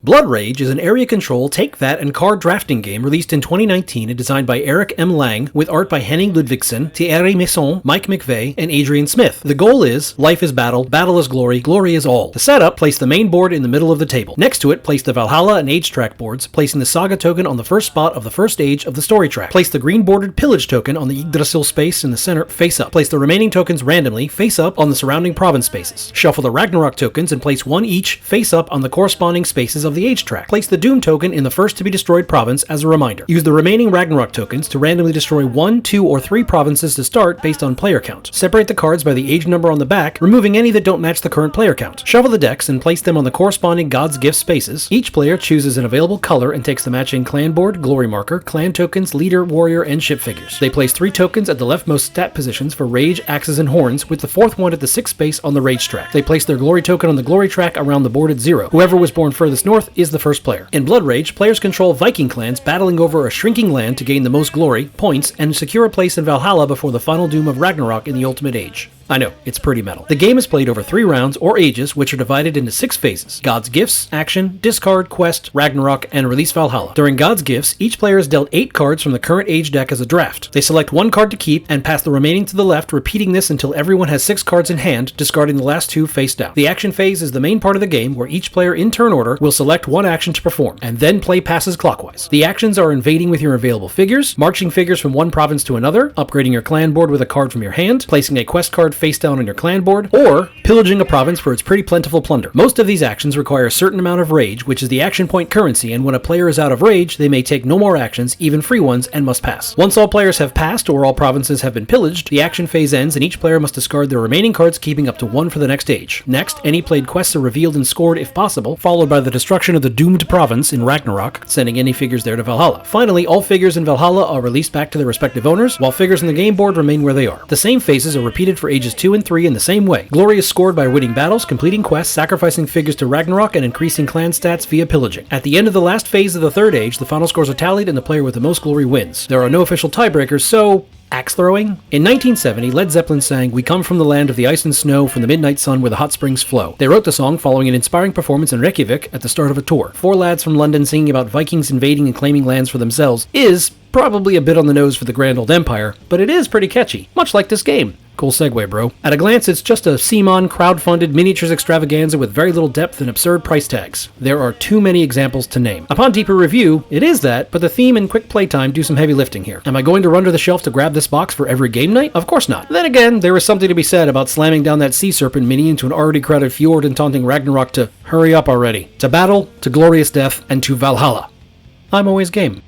Blood Rage is an area control, take that, and card drafting game released in 2019 and designed by Eric M. Lang, with art by Henning Ludvigsen, Thierry Masson, Mike McVeigh, and Adrian Smith. The goal is, life is battle, battle is glory, glory is all. To set up, place the main board in the middle of the table. Next to it, place the Valhalla and Age track boards, placing the Saga token on the first spot of the first age of the story track. Place the green bordered Pillage token on the Yggdrasil space in the center, face up. Place the remaining tokens randomly, face up, on the surrounding province spaces. Shuffle the Ragnarok tokens and place one each, face up, on the corresponding spaces of the Age track. Place the Doom token in the first to be destroyed province as a reminder. Use the remaining Ragnarok tokens to randomly destroy 1, 2, or 3 provinces to start based on player count. Separate the cards by the age number on the back, removing any that don't match the current player count. Shuffle the decks and place them on the corresponding God's Gift spaces. Each player chooses an available color and takes the matching clan board, glory marker, clan tokens, leader, warrior, and ship figures. They place 3 tokens at the leftmost stat positions for rage, axes, and horns, with the 4th one at the 6th space on the rage track. They place their glory token on the glory track around the board at 0. Whoever was born furthest north is the first player. In Blood Rage, players control Viking clans battling over a shrinking land to gain the most glory, points, and secure a place in Valhalla before the final doom of Ragnarok in the Ultimate Age. I know, it's pretty metal. The game is played over 3 rounds, or ages, which are divided into 6 phases: God's Gifts, Action, Discard, Quest, Ragnarok, and Release Valhalla. During God's Gifts, each player is dealt 8 cards from the current age deck as a draft. They select 1 card to keep, and pass the remaining to the left, repeating this until everyone has 6 cards in hand, discarding the last 2 face down. The action phase is the main part of the game, where each player in turn order will select 1 action to perform, and then play passes clockwise. The actions are invading with your available figures, marching figures from one province to another, upgrading your clan board with a card from your hand, placing a quest card face down on your clan board, or pillaging a province for its pretty plentiful plunder. Most of these actions require a certain amount of rage, which is the action point currency, and when a player is out of rage, they may take no more actions, even free ones, and must pass. Once all players have passed, or all provinces have been pillaged, the action phase ends and each player must discard their remaining cards, keeping up to 1 for the next age. Next, any played quests are revealed and scored if possible, followed by the destruction of the doomed province in Ragnarok, sending any figures there to Valhalla. Finally, all figures in Valhalla are released back to their respective owners, while figures in the game board remain where they are. The same phases are repeated for ages 2 and 3 in the same way. Glory is scored by winning battles, completing quests, sacrificing figures to Ragnarok, and increasing clan stats via pillaging. At the end of the last phase of the 3rd age, the final scores are tallied and the player with the most glory wins. There are no official tiebreakers, so axe throwing? In 1970, Led Zeppelin sang "We Come from the Land of the Ice and Snow, from the Midnight Sun where the hot springs flow." They wrote the song following an inspiring performance in Reykjavik at the start of a tour. 4 lads from London singing about Vikings invading and claiming lands for themselves is probably a bit on the nose for the Grand Old Empire, but it is pretty catchy, much like this game. Cool segue, bro. At a glance, it's just a CMON crowd-funded miniatures extravaganza with very little depth and absurd price tags. There are too many examples to name. Upon deeper review, it is that, but the theme and quick playtime do some heavy lifting here. Am I going to run to the shelf to grab this box for every game night? Of course not. Then again, there is something to be said about slamming down that sea serpent mini into an already crowded fjord and taunting Ragnarok to hurry up already. To battle, to glorious death, and to Valhalla. I'm always game.